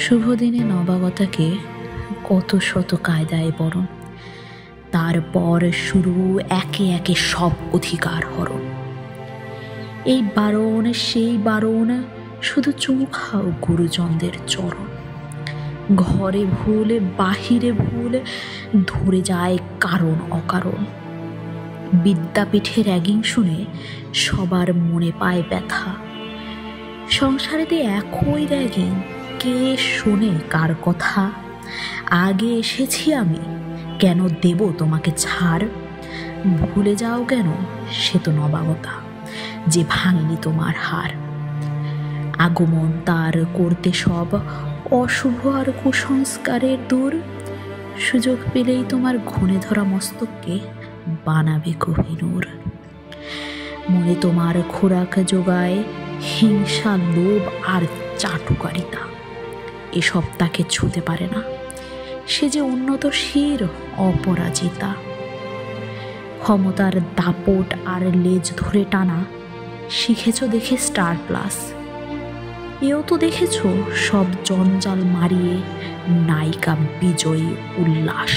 শুভদিনে নবাগতাকে কত শত কায়দায় বরণ, তারপর শুরু একে একে সব অধিকার হরণ। এই বারণ সেই বারণ, শুধু চুমুখাও গুরুজনদের চরণ। ঘরে ভুল বাহিরে ভুল, ধরে যায় কারণ অকারণ। বিদ্যাপীঠে র্যাগিং শুনে সবার মনে পায় ব্যথা। সংসারেতে একই র্যাগিং, কে শোনে কার কথা? আগে এসেছি আমি, কেন দেব তোমাকে ছাড়? ভুলে যাও কেন সে তো নবাগতা, যে ভাঙেনি তোমার হার। আগমন তার করতে সব অশুভ আর কুসংস্কারের দূর। সুযোগ পেলেই তোমার ঘুণে ধরা মস্তককে বানাবে কোহিনূর। মনে তোমার খোরাক যোগায় হিংসা, লোভ আর চাটুকারিতা। এসব তাকে ছুতে পারে না, সে যে উন্নতশীল অপরাজিতা। ক্ষমতার দাপট আর লেজ ধরে টানা শিখেছ দেখে স্টার প্লাস। এও তো দেখেছ সব জঞ্জাল মারিয়ে নায়িকা বিজয়ী উল্লাস।